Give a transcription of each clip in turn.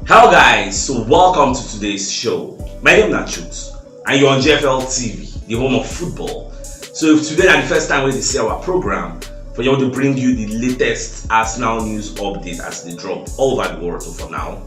Hello guys, so welcome to today's show. My name is CHUKS and you're on JFL TV, the home of football. So if today is the first time we see our program, for you to bring you the latest Arsenal news update as they drop all over the world. So for now,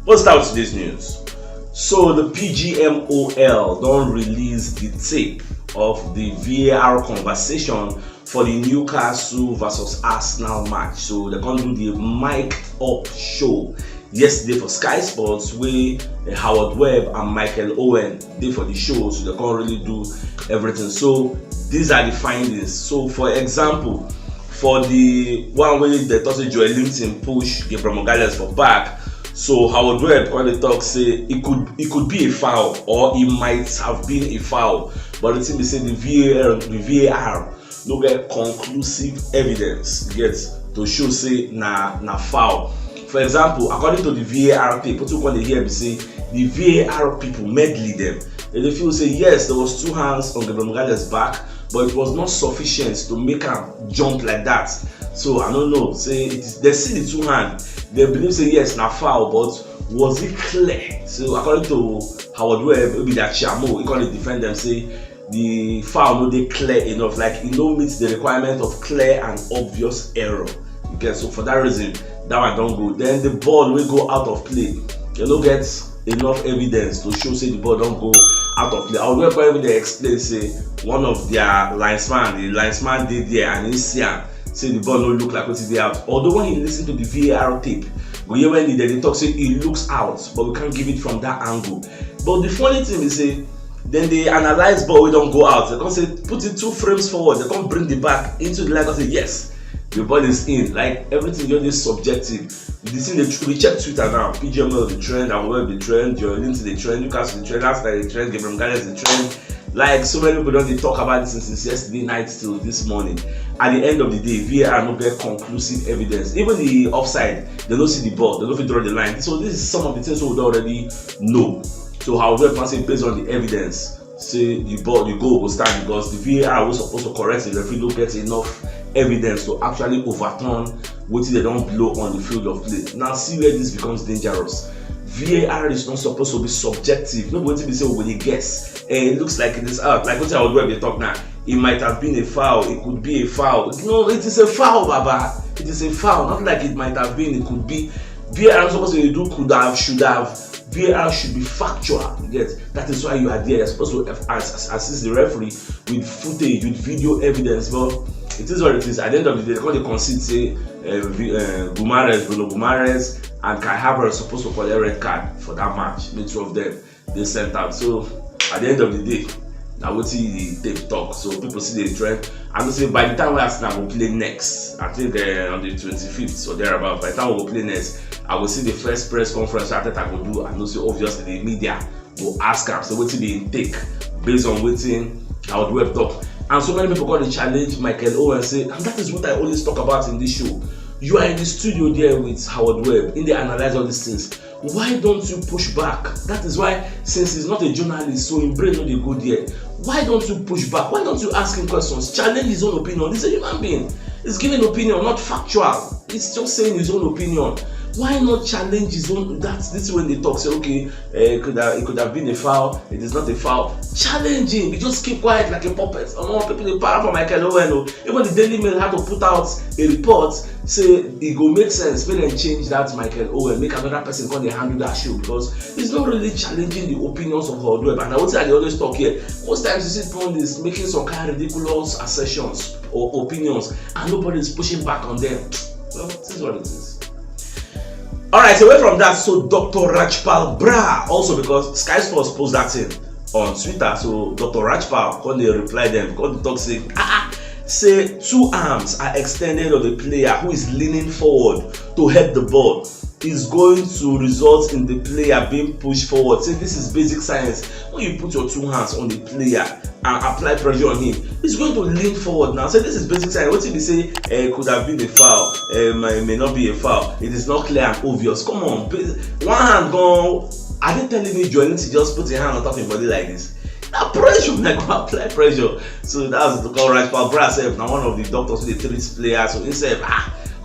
let's start with today's news. So the PGMOL don't release the tape of the VAR conversation for the Newcastle versus Arsenal match. So they're going to do the mic'd up show yesterday for Sky Sports, where Howard Webb and Michael Owen did for the show, so they can't really do everything. So these are the findings. So for example, for the one where they thought Joel Linton push Gabriel Magalhaes for back, so Howard Webb when they talk say it could be a foul or it might have been a foul, but the thing they say the VAR no get conclusive evidence to show say na foul. For example, according to the VAR tape, what you want to hear me say, the VAR people medley them. And they feel say yes, there was two hands on Gabriel Magalhaes' back, but it was not sufficient to make him jump like that. So I don't know. Say they see the two hands, they believe say yes, na foul, but was it clear? So according to Howard Webb, maybe that Chamo, he can't defend them, say the foul no dey clear enough, like it no meets the requirement of clear and obvious error. You get, so for that reason, that one don't go. Then the ball will go out of play. You don't get enough evidence to show say the ball don't go out of play. I will remember they explain say one of their the linesman did there and he see say the ball don't look like what is out. Although when he listen to the VAR tape, we hear when they talk say it looks out, but we can't give it from that angle. But the funny thing is say then they analyze ball we don't go out. They can say put it 2 frames forward. They can bring the back into the line and say yes, the ball is in. Like everything just is subjective. The thing we check Twitter now. PGMOL the trend, and Web the trend, Joel Linton the trend, Newcastle the trend, Arsenal the trend, Gabriel Magalhaes the trend. Like so many people don't talk about this since yesterday night till this morning. At the end of the day, VAR no get conclusive evidence. Even the offside, they don't see the ball, they don't draw the line. So this is some of the things we already know. So however, can say based on the evidence, say the goal will stand because the VAR was supposed to correct the referee don't get enough evidence to actually overturn what they don't blow on the field of play. Now see where this becomes dangerous. VAR is not supposed to be subjective. Nobody be say when you guess, it looks like it is out. Like what I would do they talk now. It might have been a foul. It could be a foul. No, it is a foul, Baba. It is a foul. Not like it might have been. It could be. VAR is supposed to do could have, should have. VAR should be factual. You get? That is why you are there. You're supposed to assist the referee with footage, with video evidence. But it is what it is. At the end of the day, they can't concede say Bruno Gumares and Kai Havertz supposed to collect a red card for that match. The 2 of them they sent out. So at the end of the day, now what see the tape talk. So people see the trend. I'm say by the time we Arsenal will play next, I think on the 25th or thereabout. By the time we will play next, I will see the first press conference I will do, and also obviously the media will ask them. So what they take based on waiting I would web talk. And so many people got to challenge Michael Owen and say, and that is what I always talk about in this show. You are in the studio there with Howard Webb, in the analyze all these things. Why don't you push back? That is why, since he's not a journalist, so in brain no they go there. Why don't you push back? Why don't you ask him questions? Challenge his own opinion. He's a human being. He's giving opinion, not factual. He's just saying his own opinion. Why not challenge his own? This is when they talk. Say, okay, it could have been a foul. It is not a foul. Challenge him. You just keep quiet like a puppet. People they para for Michael Owen. Even the Daily Mail had to put out a report say it go make sense. May then change that Michael Owen, make another person come and handle that show because he's not really challenging the opinions of Howard Webb. And I would say I always talk here. Most times you see pundits making some kind of ridiculous assertions or opinions, and nobody is pushing back on them. Well, this is what it is. Alright, away from that, so Dr. Rajpal Bra, also because Sky Sports post that thing on Twitter, so Dr. Rajpal, when they reply them, when they talk say 2 arms are extended on the player who is leaning forward to head the ball is going to result in the player being pushed forward. Say this is basic science. When you put your 2 hands on the player and apply pressure on him, he's going to lean forward now. So this is basic science. What if they say it could have been a foul, it may not be a foul, it is not clear and obvious. Come on, 1 hand gone. Are they telling me Joel Linton just put your hand on top of your body like this? That pressure, like apply pressure. So that's the call right for Brasef. Now one of the doctors who they treat players. So he said,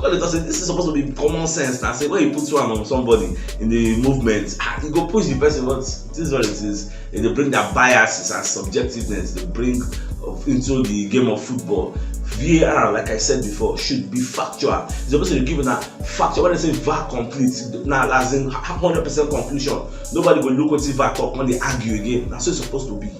Because they talk say this is supposed to be common sense. Now say when you put one on somebody in the movement, you go push the person. What this is what it is. They bring their biases and subjectiveness. They bring into the game of football. VAR, like I said before, should be factual. It's supposed to be given a factual. When they say VAR complete, now as in 100% conclusion. Nobody will look at the VAR talk when they argue again. That's what it's supposed to be.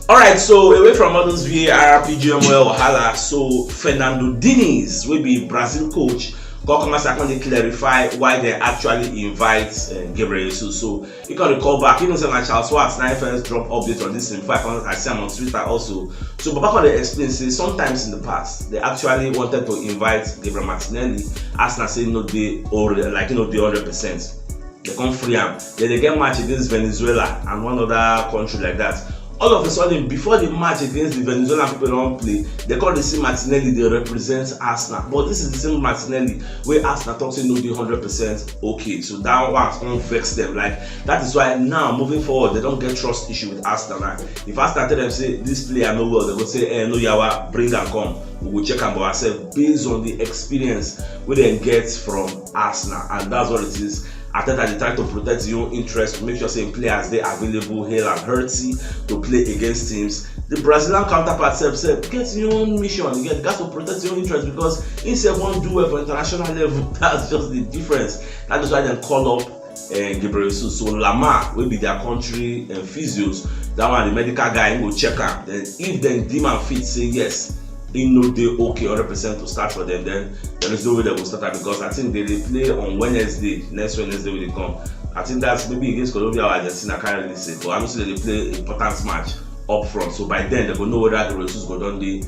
Alright, so away from all those VAR, PGMOL wahala, so Fernando Diniz will be Brazil coach. Come and clarify why they actually invite Gabriel Jesus. So you can recall back, say my Charles Watts now first drop update on this in fact I see him on Twitter also. So Baba they explain say sometimes in the past they actually wanted to invite Gabriel Martinelli, Arsenal say no they or like they 100%. They come free him. Then they get match against Venezuela and one other country like that. All of a sudden, before the match against the Venezuelan people don't play, they call the same Martinelli, they represent Arsenal. But this is the same Martinelli where Arsenal talks say no, they 100% okay. So that one won't vex them. Like that is why now moving forward, they don't get trust issue with Arsenal. Now, if Arsenal tell them say this player no well, they will say, no yawa, bring and come. We will check them by ourselves based on the experience we then get from Arsenal, and that's what it is. Arteta they try to protect your own interest to make sure saying players they available, hale and hearty to play against teams. The Brazilian counterpart said, get your own mission. You got to protect your own interest because instead won't do it for international level. That's just the difference. That is why they call up Gabriel Jesus. So Lamar will be their country physios. That one the medical guy will check out. Then if then Demand Fit say yes, they know they okay 100% to start for them, then there is no way they will start that because I think they play on Wednesday, next Wednesday when they come. I think that's maybe against Colombia or Argentina, I can't really say, but I'm sure they play important match up front. So by then they will know whether the results go down they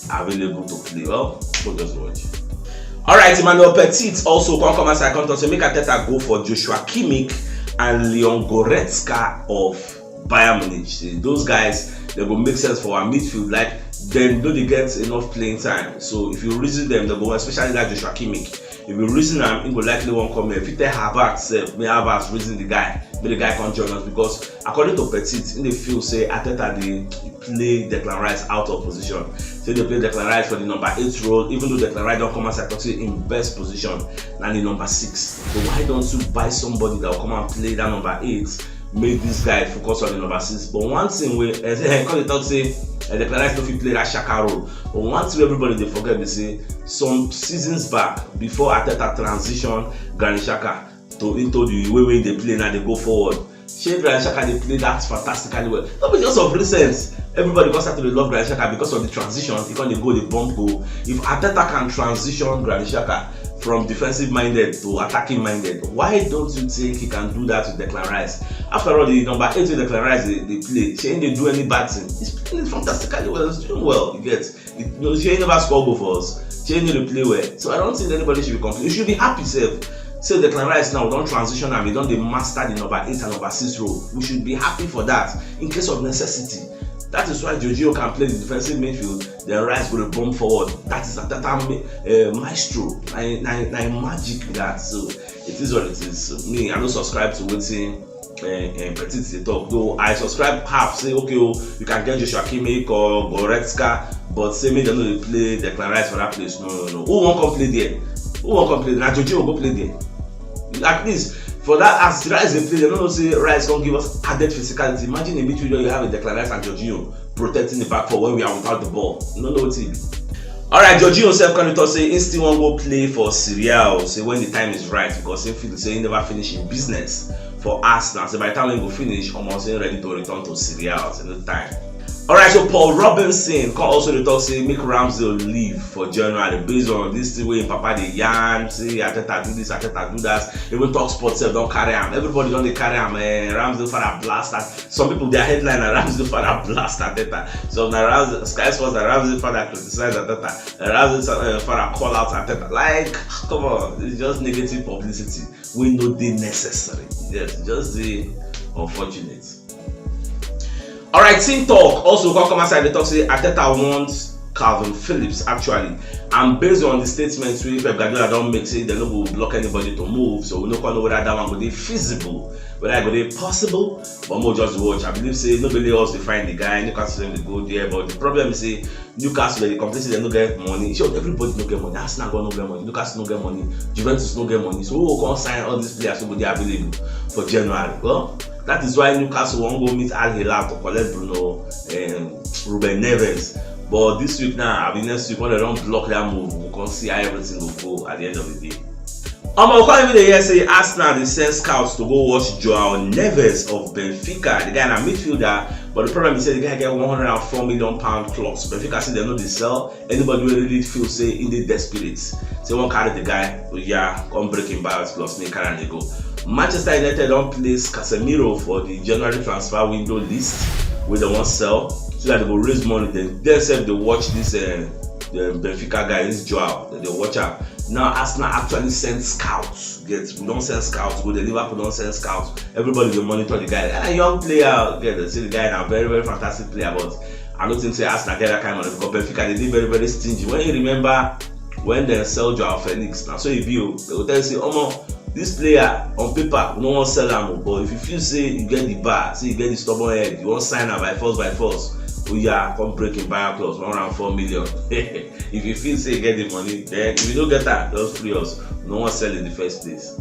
available to play. Well, we'll just watch. Alright, Emmanuel Petit also come as I come to say make Arteta go for Joshua Kimmich and Leon Goretzka of Bayern Munich. Those guys they will make sense for our midfield. Like then do they get enough playing time? So if you reason them, they go especially like Joshua Kimmich. If you reason them, he will likely won't come here. If you tell Havertz, may Havertz reason the guy, may the guy can't join us because according to Petit, in the field say Arteta they play Declan Rice out of position. Say they play Declan Rice for the number 8 role, even though Declan Rice don't come as I talk in best position than the number 6. So why don't you buy somebody that will come and play that number 8? Make this guy focus on the number 6. But one thing where because they talk say Declan Rice don't play that Shaka role. But one thing everybody they forget they say some seasons back before Arteta transition Granit Xhaka into the way they play now they go forward. Granit Xhaka they play that fantastically well. Not because of recent. Everybody got started to love Granit Xhaka because of the transition. He can go the bump goal. If Arteta can transition Granit Xhaka from defensive minded to attacking minded, why don't you think he can do that with Declan Rice? After all, the number 8 with Declan Rice they play. She ain't they do any bad thing. He's playing fantastically well. He's doing well. You get she ain't never score goal for us. She ain't need to play well. So I don't think anybody should be complaining. You should be happy, self. Say Declan Rice now don't transition and we don't master the number 8 and number 6 role. We should be happy for that in case of necessity. That is why Jorginho can play the defensive midfield, then Rice will bomb forward. That is a maestro, magic that. So it is what it is. So, me, I don't subscribe to waiting Petit they talk. Though I subscribe half, say okay, you can get Joshua Kimmich or Goretzka, but say me they know they play Declan Rice for that place. No. Who won't come play there? Who won't come play there? Now Jorginho will go play there. At least. For that, as Rice they play, they don't say Rice can give us added physicality. Imagine a midfielder you have a Declan Rice and Jorginho protecting the back for when we are without the ball. You don't know what it is. Alright, Jorginho self can say he still won't go play for Syria or say when the time is right because he feel say he never finish in business for Arsenal. So by the time he go finish, almost ready to return to Syria at the time. Alright, so Paul Robinson can also talk say make Ramsdale leave for January based on this way in Papa the yarn, say Arteta do this, Arteta do that. Even talk sports don't carry him. Everybody don't carry him. Ramsdale for a blast that. Some people their headline are Ramsdale for a blast Arteta. So now Sky Sports are Ramsdale for that criticize Arteta. Ramsdale for a call out Arteta. Like come on, it's just negative publicity. We know they necessary. Yes, just the unfortunate. Alright, team talk also come aside the talk say Arteta wants Calvin Phillips actually, and based on the statements we Pep Guardiola don't make, say they no go block anybody to move, so we no know whether that one go be feasible, whether it go be possible, but more just watch. I believe say nobody else to find the guy, Newcastle them go there, but the problem is say Newcastle they complain say they no get money. Sure, everybody no get money. Arsenal go no get money, Newcastle no get money, Juventus no get money, so who will come sign all these players who go there available for January? Well, that is why Newcastle won't go meet Al Hilal to collect Bruno Ruben Neves. But this week now, I mean next week when they don't block that move, we can see how everything will go at the end of the day. We can't even hear say Arsenal they send scouts to go watch Joao Neves of Benfica. The guy in a midfielder, but the problem is say the guy get £104 million clause. Benfica say they know they sell. Anybody who really feel say in the desperate, say won't carry the guy, but yeah, come break him by plus make carry and they go. Manchester United don't place Casemiro for the January transfer window list where they want sell so that they will raise money. Then themselves they watch this the Benfica guy, this Joao, they watch out. Now Arsenal actually send scouts. We don't send scouts, go the Liverpool don't send scouts. Everybody will monitor the guy. And a young player, they say the guy is a very, very fantastic player, but I don't think say Arsenal get that kind of money because Benfica they did very, very stingy. When you remember when they sell Joao Felix, now so if you they will tell you say, this player on paper we don't want to sell him, but if you feel say you get the bar, say you get the stubborn head, you want to sign him by force, oh yeah, come break him buyout clause, £104 million. If you feel say you get the money, then if you don't get that, just free us. No one sell in the first place.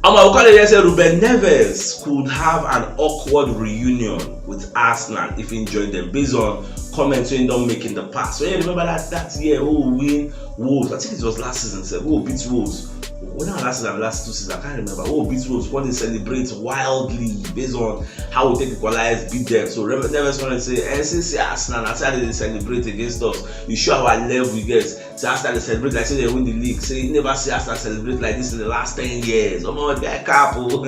We call it say Ruben Neves could have an awkward reunion with Arsenal if he joined them based on comments when don't make in the past. When you remember that year, who win Wolves, I think it was last season, who beat Wolves. When I last 2 seasons, I can't remember. Who beat Wolves when they celebrate wildly based on how we take equalize, beat them. So Neves want to say, since Arsenal, I said they celebrate against us. You show our level we get. So Arsenal they celebrate like say they win the league. Say you never see Arsenal celebrate like this in the last 10 years. Guy couple,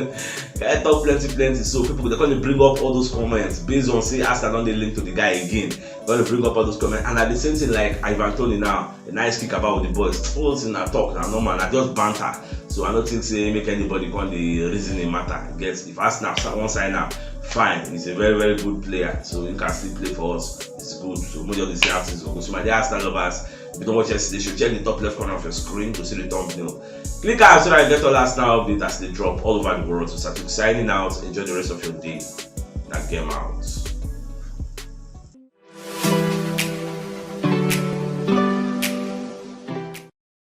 guy talk plenty. So people they're going to bring up all those comments based on say Arsenal don't they link to the guy again. They're going to bring up all those comments and at the same thing like Ivan Toney now, a nice kick about with the boys. All thing I talk now, no man, I just banter. So I don't think say make anybody come the reasoning matter. Guess if Arsenal one sign up, fine. He's a very, very good player. So he can still play for us. It's good. So most of the artists will go. So my dear Arsenal lovers, if you don't watch yesterday, you should check the top left corner of your screen to see the thumbnail. Click out so that you get all Arsenal updates as they drop all over the world. So start signing out. Enjoy the rest of your day. Now game out.